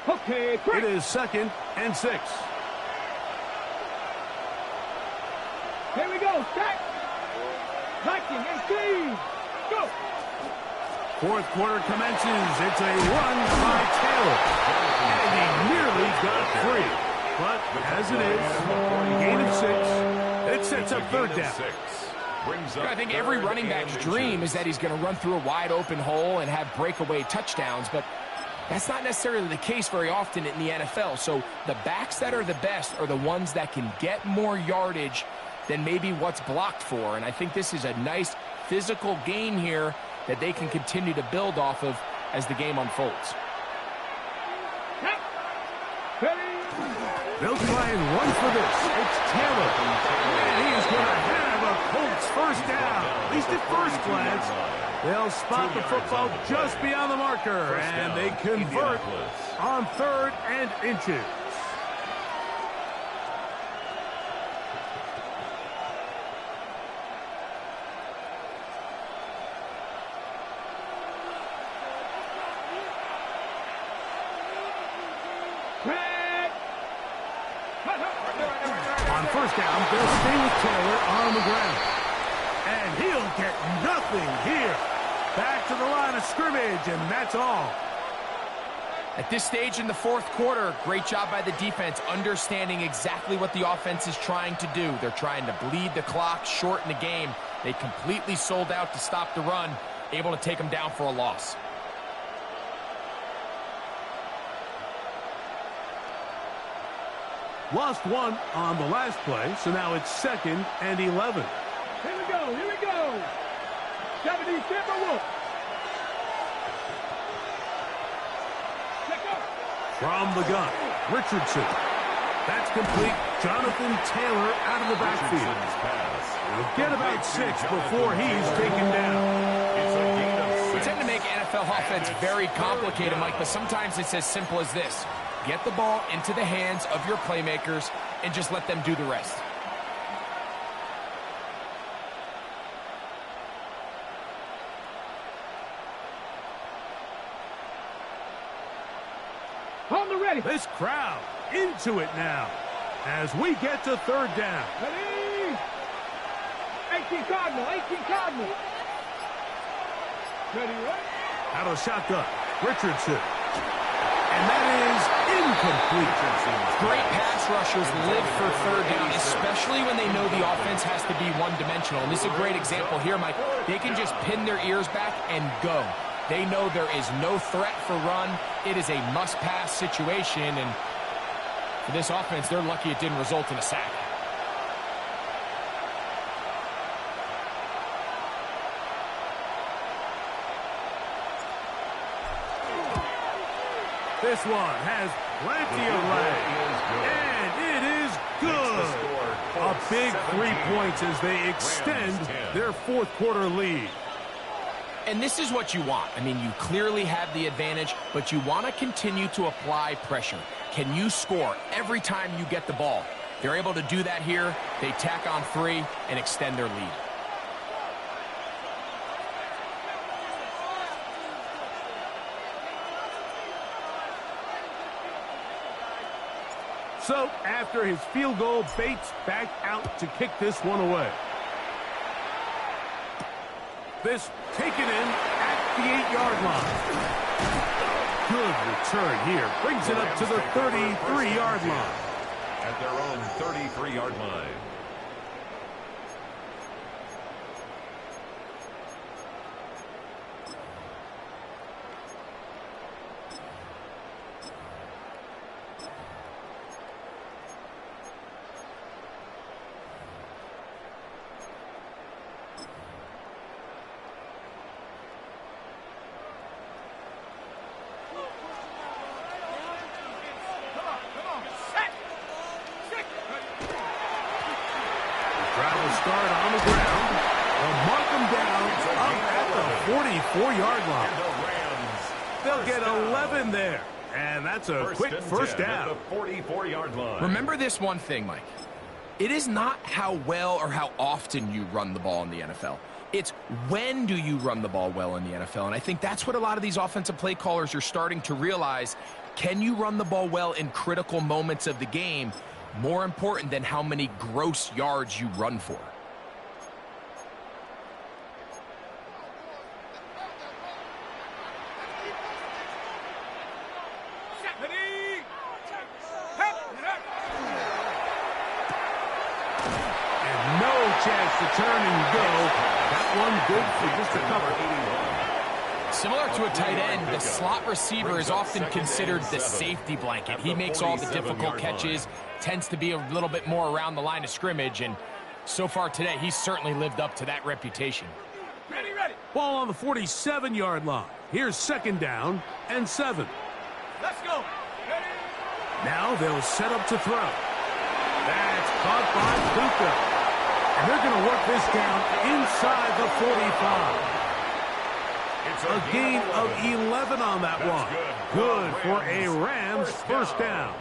Okay, great. It is 2nd and 6. Here we go. Stack. Viking, 18. Go. 4th quarter commences. It's a run by Taylor. And he nearly got free. But as it is, gain of 6. It sets up 3rd down. I think every running back's dream is that he's going to run through a wide open hole and have breakaway touchdowns, but that's not necessarily the case very often in the NFL. So the backs that are the best are the ones that can get more yardage than maybe what's blocked for. And I think this is a nice physical game here that they can continue to build off of as the game unfolds. They'll try and run for this. It's Taylor. And he's going to have a Colts 1st down. At least at first glance. They'll spot the football just beyond the marker. And they convert on 3rd and inches. On 1st down, they'll stay with Taylor on the ground. And he'll get nothing here. Back to the line of scrimmage, and that's all. At this stage in the 4th quarter, great job by the defense, understanding exactly what the offense is trying to do. They're trying to bleed the clock, shorten the game. They completely sold out to stop the run, able to take them down for a loss. Lost 1 on the last play, so now it's 2nd and 11. Here we go, here we go. 70, Timberwolf. From the gun, Richardson. That's complete. Jonathan Taylor out of the backfield. He'll get about 6 before he's taken down. We tend to make NFL offense very complicated, Mike, but sometimes it's as simple as this. Get the ball into the hands of your playmakers and just let them do the rest. On the ready. This crowd into it now as we get to 3rd down. Ready. 18 Cardinal, 18 Cardinal. Ready, right? Out of shotgun, Richardson. And that is incomplete. Great pass rushers live for 3rd down, especially when they know the offense has to be one-dimensional. And this is a great example here, Mike. They can just pin their ears back and go. They know there is no threat for run. It is a must-pass situation, and for this offense, they're lucky it didn't result in a sack. This one has plenty of leg, and it is good. A big 3 points as they extend their 4th quarter lead. And this is what you want. I mean, you clearly have the advantage, but you want to continue to apply pressure. Can you score every time you get the ball? They're able to do that here. They tack on 3 and extend their lead. So, after his field goal, Bates back out to kick this one away. This taken in at the 8-yard line. Good return here. Brings it up to the 33-yard line. At their own 33-yard line. 4-yard line. And the Rams. They'll get down. 11 there. And that's a quick first down. At the 44-yard line. Remember this one thing, Mike. It is not how well or how often you run the ball in the NFL. It's when do you run the ball well in the NFL. And I think that's what a lot of these offensive play callers are starting to realize. Can you run the ball well in critical moments of the game? More important than how many gross yards you run for. Chance to turn and go. That one good for just a cover. Similar to a tight end, the slot receiver is often considered the safety blanket. He makes all the difficult catches, tends to be a little bit more around the line of scrimmage, and so far today, he's certainly lived up to that reputation. Ready, ready. Ball on the 47-yard line. Here's 2nd down and 7. Let's go. Ready. Now they'll set up to throw. That's caught by Wk2. And they're going to work this down inside the 45. It's A gain of 11 on that one. Good for a Rams first down.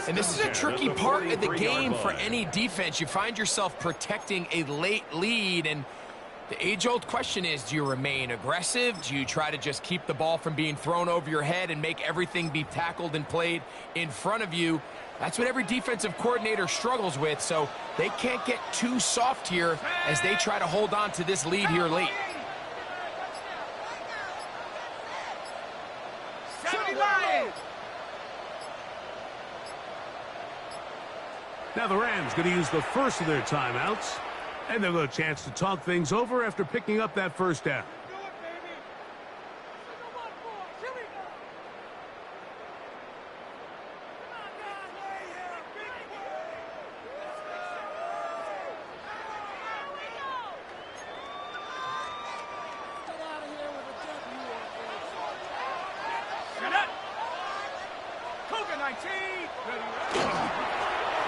And this is a tricky part of the game for any defense. You find yourself protecting a late lead, and the age-old question is, do you remain aggressive? Do you try to just keep the ball from being thrown over your head and make everything be tackled and played in front of you? That's what every defensive coordinator struggles with, so they can't get too soft here as they try to hold on to this lead here late. Now the Rams going to use the first of their timeouts, and they'll get a chance to talk things over after picking up that first down.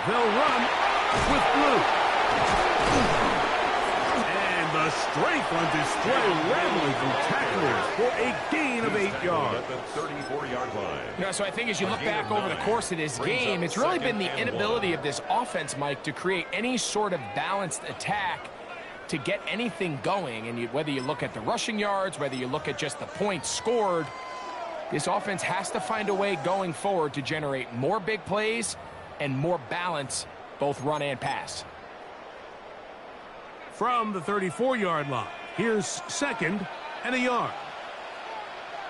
They'll run with blue. And the strength on display, rattling through tacklers for a gain of 8 yards. At the 34-yard line. Yeah, so I think as you look back over the course of this game, it's really been the inability of this offense, Mike, to create any sort of balanced attack to get anything going. And whether you look at the rushing yards, whether you look at just the points scored, this offense has to find a way going forward to generate more big plays and more balance, both run and pass. From the 34-yard line, here's 2nd and a yard.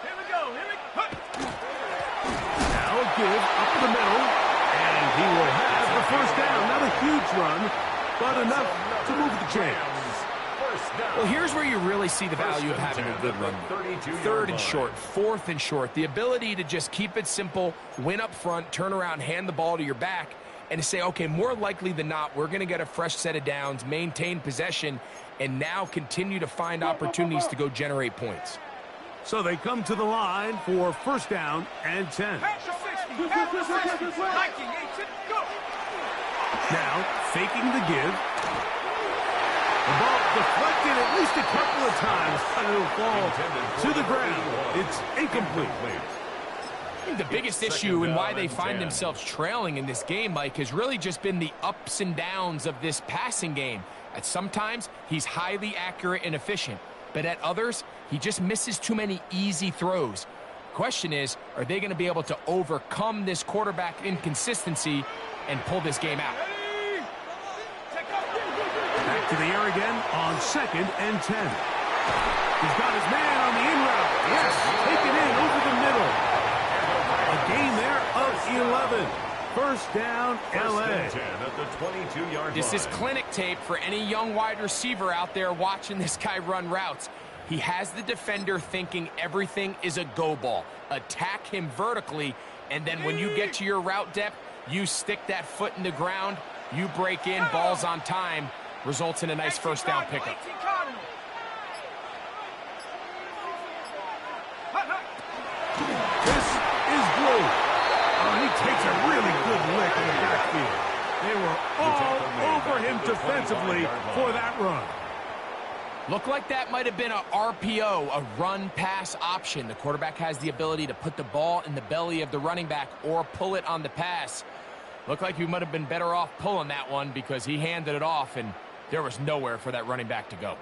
Here we go. Here we go. Now a give up the middle, and he will have the first down. Not a huge run, but enough to move the chains. Well, here's where you really see the value of having a good run. 3rd and short, 4th and short. The ability to just keep it simple, win up front, turn around, hand the ball to your back, and to say, okay, more likely than not, we're going to get a fresh set of downs, maintain possession, and now continue to find opportunities to go generate points. So they come to the line for first down and 10. Now, faking the give. The ball deflected at least a couple of times, and it'll fall to the ground. It's incomplete. I think the biggest issue and why they find themselves trailing in this game, Mike, has really just been the ups and downs of this passing game. At sometimes, he's highly accurate and efficient, but at others, he just misses too many easy throws. Question is, are they going to be able to overcome this quarterback inconsistency and pull this game out? Back to the air again on 2nd and 10. He's got his man on the in route. Yes, taken in over the middle. A gain there of 11. First down, L.A. At the 22-yard line. This is clinic tape for any young wide receiver out there watching this guy run routes. He has the defender thinking everything is a go ball. Attack him vertically, and then when you get to your route depth, you stick that foot in the ground, you break in, balls on time, results in a nice first down pickup. This is Blue. Oh, he takes a really good lick in the backfield. They were all over him defensively for that run. Looked like that might have been a RPO, a run-pass option. The quarterback has the ability to put the ball in the belly of the running back or pull it on the pass. Looked like he might have been better off pulling that one because he handed it off, and there was nowhere for that running back to go.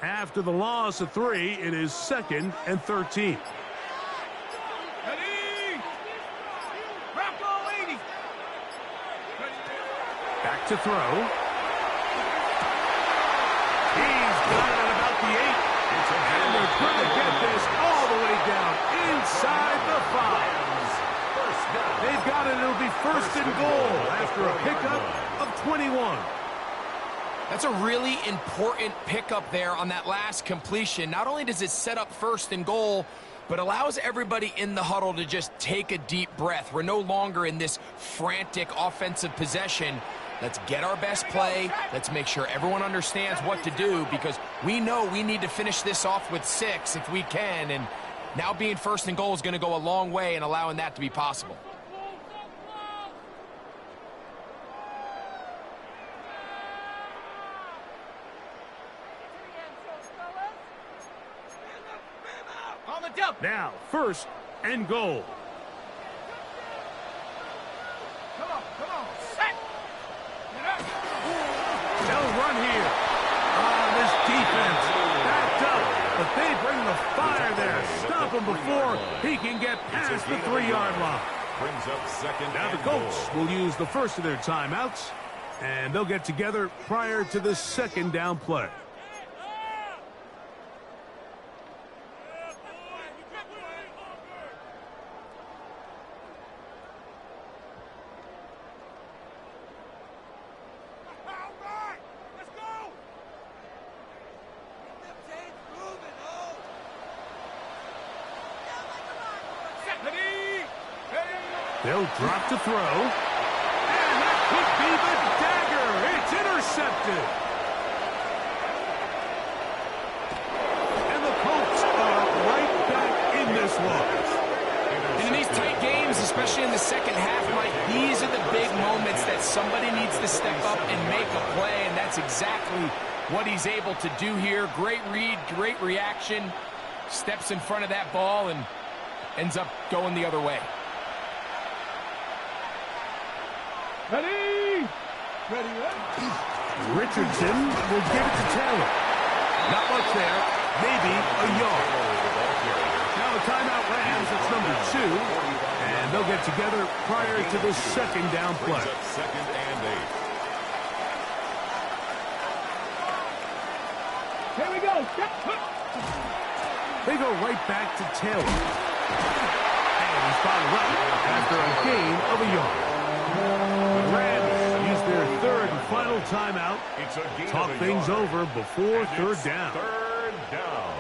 After the loss of 3, it is 2nd and 13. Back to throw. He's got it at about the 8. And they're going to get this all the way down inside the 5. They've got it. It'll be 1st and goal after a pickup of 21. That's a really important pickup there on that last completion. Not only does it set up 1st and goal, but allows everybody in the huddle to just take a deep breath. We're no longer in this frantic offensive possession. Let's get our best play. Let's make sure everyone understands what to do because we know we need to finish this off with 6 if we can. And now being 1st and goal is going to go a long way in allowing that to be possible. Now, 1st and goal. Come on, set. They'll run here. This defense backed up, but they bring the fire there. Stop him before he can get past the 3-yard line. Brings up 2nd. Now the Colts will use the first of their timeouts, and they'll get together prior to the 2nd down play. They'll drop to throw. And that could be the dagger. It's intercepted. And the Colts are right back in this one. And in these tight games, especially in the 2nd half, Mike, these are the big moments that somebody needs to step up and make a play, and that's exactly what he's able to do here. Great read, great reaction. Steps in front of that ball and ends up going the other way. Ready? Richardson will give it to Taylor. Not much there. Maybe a yard. Now a timeout lands. It's number 2. And they'll get together prior to the 2nd down play. 2nd and 8. Here we go. They go right back to Taylor. And he's followed up after a gain of a yard. The Rams use their 3rd and final timeout. Talk things over before 3rd down. 3rd down.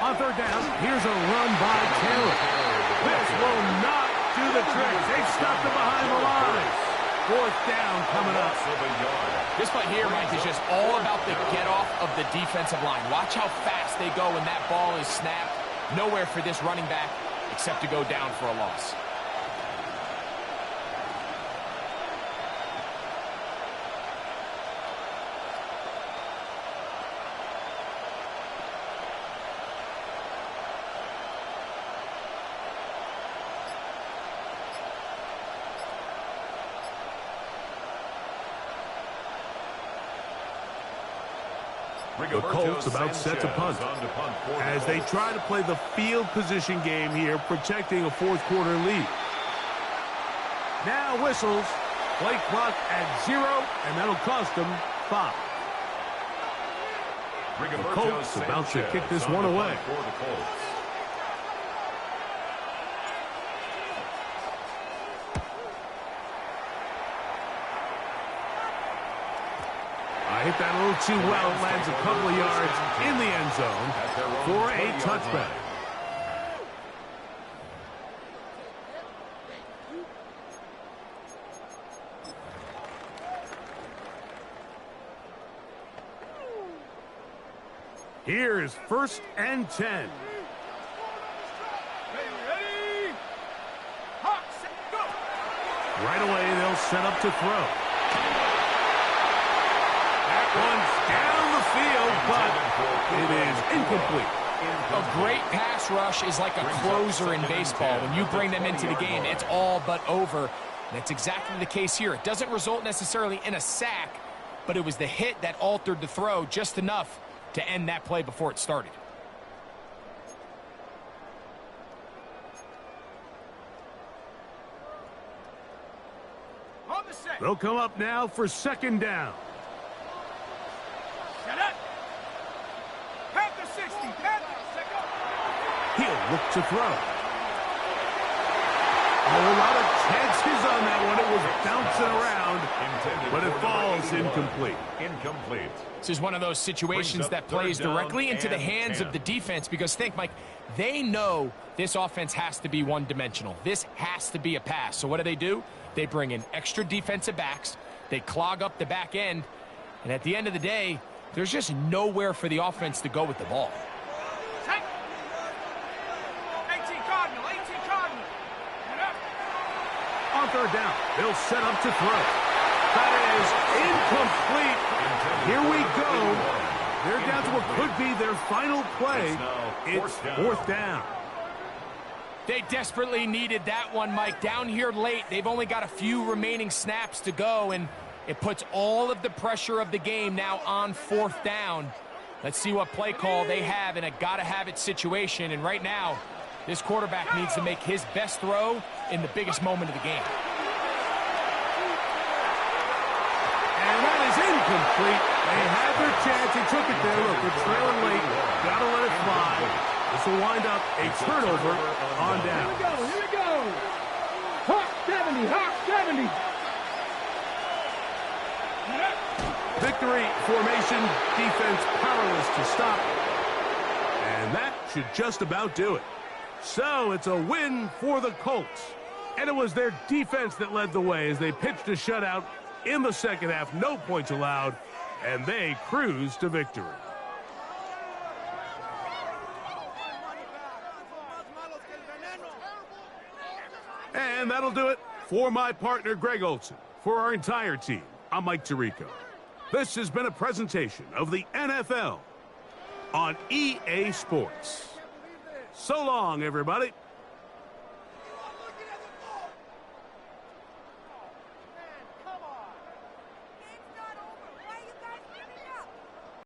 On 3rd down, here's a run by Taylor. This will not do the trick. They've stopped him behind the line. 4th down coming up. This play here, Mike, is just all about the get-off of the defensive line. Watch how fast they go when that ball is snapped. Nowhere for this running back except to go down for a loss. The Colts about set to punt as they try to play the field position game here, protecting a 4th quarter lead. Now whistles. Play clock at 0, and that'll cost them 5. The Colts about to kick this one away. Hit that a little too well. Lands a couple of yards in the end zone for a touchback. Here's 1st and 10. Right away, they'll set up to throw. That one's down the field, but it is incomplete. A great pass rush is like a closer in baseball. When you bring them into the game, it's all but over. And that's exactly the case here. It doesn't result necessarily in a sack, but it was the hit that altered the throw just enough to end that play before it started. They'll come up now for 2nd down. Set up. Pass the 60. He'll look to throw. A lot of chances on that one. It was bouncing around, but it falls incomplete. This is one of those situations that plays directly into the hands of the defense because think, Mike, they know this offense has to be one-dimensional. This has to be a pass. So what do? They bring in extra defensive backs. They clog up the back end. And at the end of the day, there's just nowhere for the offense to go with the ball. 18 Cardinal. On 3rd down, they'll set up to throw. That is incomplete. Here we go. They're down to what could be their final play. It's 4th down. They desperately needed that one, Mike. Down here late, they've only got a few remaining snaps to go, and it puts all of the pressure of the game now on 4th down. Let's see what play call they have in a gotta-have-it situation, and right now, this quarterback needs to make his best throw in the biggest moment of the game. And that is incomplete. They had their chance. They took it there. Look, they're trailing late. Gotta let it fly. This will wind up a turnover on down. Here we go. Hawk 70. Victory formation, defense powerless to stop. And that should just about do it. So it's a win for the Colts. And it was their defense that led the way as they pitched a shutout in the 2nd half. No points allowed, and they cruised to victory. And that'll do it for my partner, Greg Olson. For our entire team, I'm Mike Tirico. This has been a presentation of the NFL on EA Sports. So long, everybody.